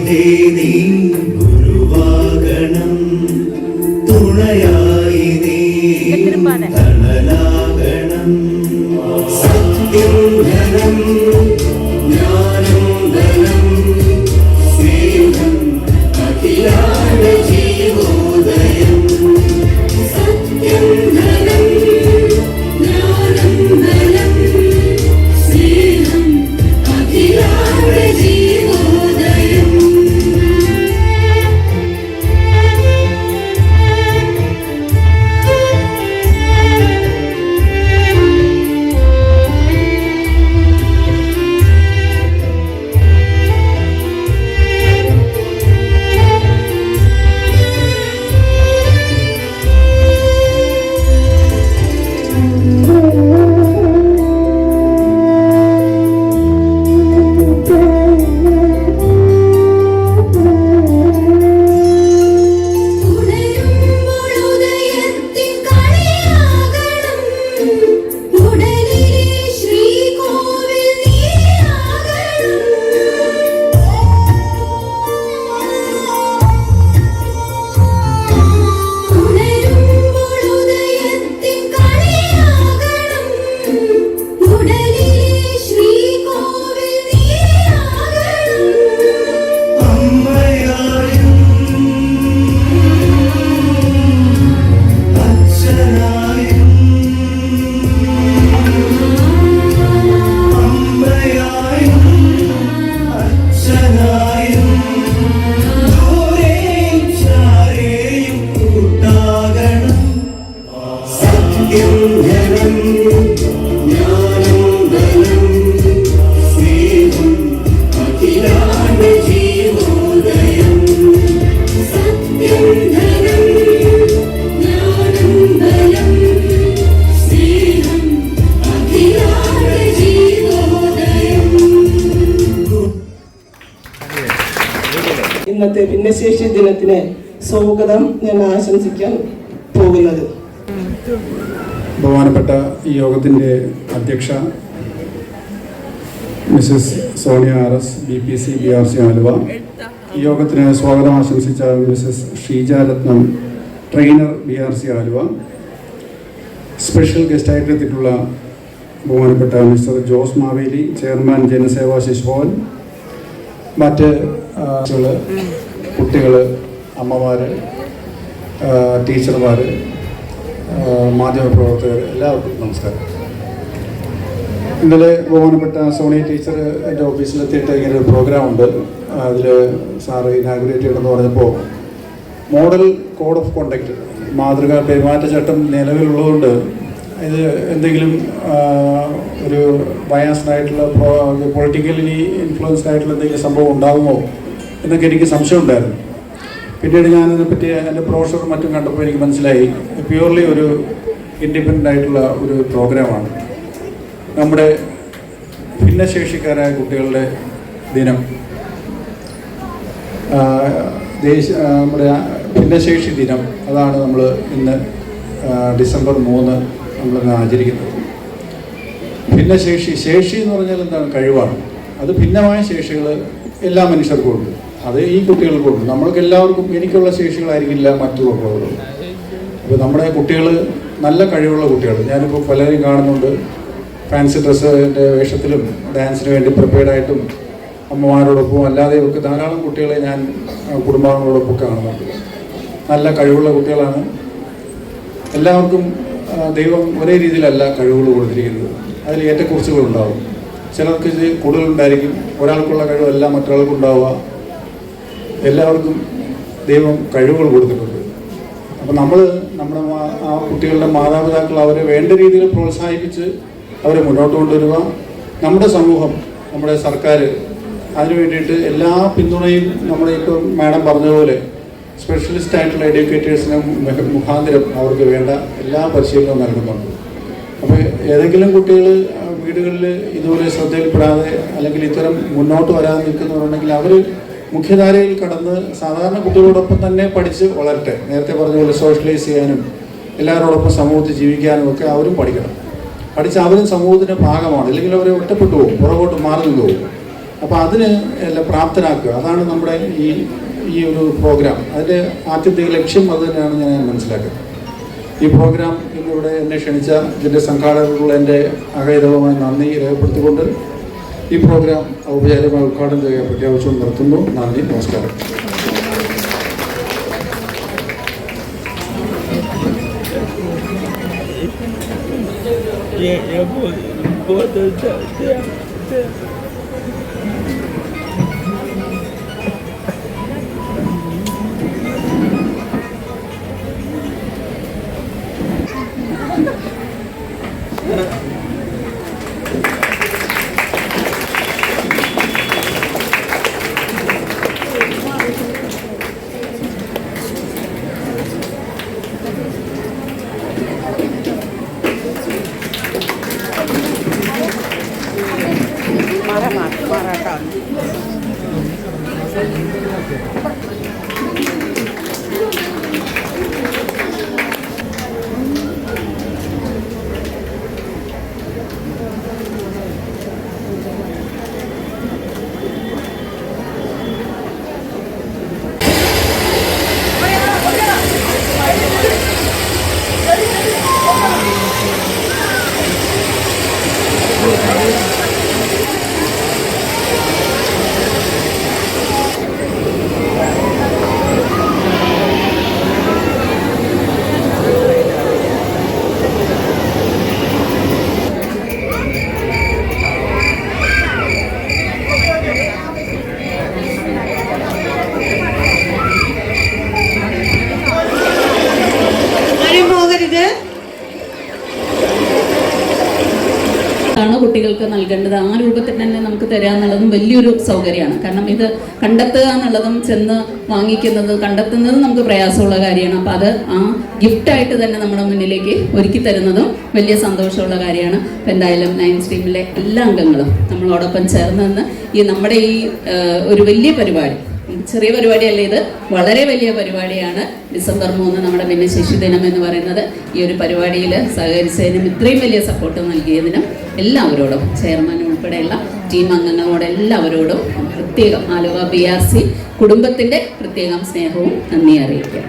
നീ ഗുരുവാകണം, തുണയായി നീ തണലാകണം. സത്യം ധനം ജ്ഞാനം ധനം സ്നേഹം അഖിലാണ്ട ജീവോദയം. സത്യം ധനം ജ്ഞാനം ധനം സ്നേഹം അഖിലാണ്ട ജീവോദയം. ഇന്നത്തെ ഭിന്നശേഷി ദിനത്തിന് സ്വാഗതം ഞാൻ ആശംസിക്കാൻ പോകുന്നത്. ബഹുമാനപ്പെട്ട ഈ യോഗത്തിൻ്റെ അധ്യക്ഷ mrs Sonia RS BPC BRC Aluva, ഈ യോഗത്തിന് സ്വാഗതം ആശംസിച്ച mrs Sheeja Ratnam trainer BRC Aluva, special ഗസ്റ്റായിട്ട് എത്തിയിട്ടുള്ള ബഹുമാനപ്പെട്ട മിസ്റ്റർ ജോസ് മാവേലി ചെയർമാൻ ജനസേവാ ശിശുഭവൻ, മറ്റ് കുട്ടികൾ, അമ്മമാർ, ടീച്ചർമാർ, മാധ്യമപ്രവർത്തകർ, എല്ലാവർക്കും നമസ്കാരം. ഇന്നലെ ബഹുമാനപ്പെട്ട സോണിയ ടീച്ചർ എൻ്റെ ഓഫീസിലെത്തിയിട്ട് ഇങ്ങനെ ഒരു പ്രോഗ്രാമുണ്ട്, അതിൽ സാറ് ഇനാഗുറേറ്റ് ചെയ്യണമെന്ന് പറഞ്ഞപ്പോൾ മോഡൽ കോഡ് ഓഫ് കോണ്ടക്റ്റ്, മാതൃകാ പെരുമാറ്റച്ചട്ടം നിലവിലുള്ളതുകൊണ്ട് ഇത് എന്തെങ്കിലും ഒരു ബയാസ്ഡ് ആയിട്ടുള്ള പൊളിറ്റിക്കലി ഇൻഫ്ലുവൻസ്ഡ് ആയിട്ടുള്ള എന്തെങ്കിലും സംഭവം ഉണ്ടാകുമോ എന്നൊക്കെ എനിക്ക് സംശയം ഉണ്ടായിരുന്നു. പിന്നീട് ഞാനതിനെപ്പറ്റി എൻ്റെ ബ്രോഷറും മറ്റും കണ്ടപ്പോൾ എനിക്ക് മനസ്സിലായി പ്യൂർലി ഒരു ഇൻഡിപെൻഡൻ്റ് ആയിട്ടുള്ള ഒരു പ്രോഗ്രാമാണ്. നമ്മുടെ ഭിന്നശേഷിക്കാരായ കുട്ടികളുടെ ദിനം, നമ്മുടെ ഭിന്നശേഷി ദിനം, അതാണ് നമ്മൾ ഇന്ന് ഡിസംബർ 3 നമ്മളിന്ന് ആചരിക്കുന്നത്. ഭിന്നശേഷി, ശേഷി എന്ന് പറഞ്ഞാൽ എന്താണ്? കഴിവാണ്. അത് ഭിന്നമായ ശേഷികൾ എല്ലാ മനുഷ്യർക്കും ഉണ്ട്, അത് ഈ കുട്ടികൾക്കും ഉണ്ട്. നമ്മൾക്ക് എല്ലാവർക്കും എനിക്കുള്ള ശേഷികളായിരിക്കില്ല മറ്റുള്ളവർക്ക്. അപ്പോൾ നമ്മുടെ കുട്ടികൾ നല്ല കഴിവുള്ള കുട്ടികൾ, ഞാനിപ്പോൾ പലരെയും കാണുന്നുണ്ട് ഫാൻസി ഡ്രസ്സിൻ്റെ വേഷത്തിലും ഡാൻസിന് വേണ്ടി പ്രിപ്പയർഡായിട്ടും അമ്മമാരോടൊപ്പം അല്ലാതെയൊക്കെ ധാരാളം കുട്ടികളെ ഞാൻ കുടുംബാംഗങ്ങളോടൊപ്പം കാണുന്നുണ്ട്. നല്ല കഴിവുള്ള കുട്ടികളാണ്. എല്ലാവർക്കും ദൈവം ഒരേ രീതിയിലല്ല കഴിവുകൾ കൊടുത്തിരിക്കുന്നത്, അതിൽ ഏറ്റക്കുറച്ചുകളുണ്ടാവും. ചിലർക്ക് ഇത് കൂടുതലുണ്ടായിരിക്കും, ഒരാൾക്കുള്ള കഴിവല്ല മറ്റൊരാൾക്കും ഉണ്ടാവുക. എല്ലാവർക്കും ദൈവം കഴിവുകൾ കൊടുത്തിട്ടുണ്ട്. അപ്പോൾ നമ്മുടെ ആ കുട്ടികളുടെ മാതാപിതാക്കൾ അവരെ വേണ്ട രീതിയിൽ പ്രോത്സാഹിപ്പിച്ച് അവരെ മുന്നോട്ട് കൊണ്ടുവരിക. നമ്മുടെ സമൂഹം, നമ്മുടെ സർക്കാർ അതിനു വേണ്ടിയിട്ട് എല്ലാ പിന്തുണയും നമ്മുടെ ഇപ്പോൾ മാഡം പറഞ്ഞതുപോലെ സ്പെഷ്യലിസ്റ്റ് ആയിട്ടുള്ള എഡ്യൂക്കേറ്റേഴ്സിന് മുഖാന്തരം അവർക്ക് വേണ്ട എല്ലാ പരിശീലനവും നൽകുന്നുണ്ട്. അപ്പോൾ ഏതെങ്കിലും കുട്ടികൾ വീടുകളിൽ ഇതുപോലെ ശ്രദ്ധയിൽപ്പെടാതെ അല്ലെങ്കിൽ ഇത്തരം മുന്നോട്ട് വരാതെ നിൽക്കുന്നവരുണ്ടെങ്കിൽ അവർ മുഖ്യധാരയിൽ കടന്ന് സാധാരണ കുട്ടികളോടൊപ്പം തന്നെ പഠിച്ച് വളരട്ടെ. നേരത്തെ പറഞ്ഞ പോലെ സോഷ്യലൈസ് ചെയ്യാനും എല്ലാവരോടൊപ്പം സമൂഹത്തിൽ ജീവിക്കാനും ഒക്കെ അവരും പഠിക്കണം. പഠിച്ച് അവരും സമൂഹത്തിൻ്റെ ഭാഗമാണ്. അല്ലെങ്കിൽ അവരെ ഒറ്റപ്പെട്ടു പോകും, പുറകോട്ട് മാറി നിന്ന് പോകും. അപ്പോൾ അതിന് എല്ലാം പ്രാപ്തരാക്കുക, അതാണ് നമ്മുടെ ഈ ഒരു പ്രോഗ്രാം. അതിൻ്റെ ആദ്യത്തെ ലക്ഷ്യം അത് തന്നെയാണ് ഞാൻ മനസ്സിലാക്കുന്നത്. ഈ പ്രോഗ്രാം ഇന്നിവിടെ എന്നെ ക്ഷണിച്ച ഇതിൻ്റെ സംഘാടകർക്കുള്ള എൻ്റെ അകൈതവമായ നന്ദി രേഖപ്പെടുത്തിക്കൊണ്ട് ഈ പ്രോഗ്രാം ഔപചാരികമായി ഉദ്ഘാടനം ചെയ്യാൻ പ്രഖ്യാപിച്ചുകൊണ്ട് നിർത്തുന്നു. നന്ദി, നമസ്കാരം. കുട്ടികൾക്ക് നൽകേണ്ടത് ആ രൂപത്തിൽ തന്നെ നമുക്ക് തരിക എന്നുള്ളതും വലിയൊരു സൗകര്യമാണ്. കാരണം ഇത് കണ്ടെത്തുക എന്നുള്ളതും ചെന്ന് വാങ്ങിക്കുന്നത് കണ്ടെത്തുന്നതും നമുക്ക് പ്രയാസമുള്ള കാര്യമാണ്. അപ്പം അത് ആ ഗിഫ്റ്റായിട്ട് തന്നെ നമ്മുടെ മുന്നിലേക്ക് ഒരുക്കി തരുന്നതും വലിയ സന്തോഷമുള്ള കാര്യമാണ്. അപ്പം എന്തായാലും 9 സ്ട്രീമിലെ എല്ലാ അംഗങ്ങളും നമ്മളോടൊപ്പം ചേർന്ന് നിന്ന് നമ്മുടെ ഈ ഒരു വലിയ പരിപാടി, ചെറിയ പരിപാടിയല്ല, ഇത് വളരെ വലിയ പരിപാടിയാണ്. ഡിസംബർ 3 നമ്മുടെ ഭിന്നശേഷി ദിനം എന്ന് പറയുന്നത്. ഈ ഒരു പരിപാടിയിൽ സഹകരിച്ചതിനും ഇത്രയും വലിയ സപ്പോർട്ട് നൽകിയതിനും എല്ലാവരോടും, ചെയർമാൻ ഉൾപ്പെടെയുള്ള ടീം അംഗങ്ങളോട് എല്ലാവരോടും പ്രത്യേകം ആലുവ BRC കുടുംബത്തിൻ്റെ പ്രത്യേകം സ്നേഹവും നന്ദി അറിയിക്കുക.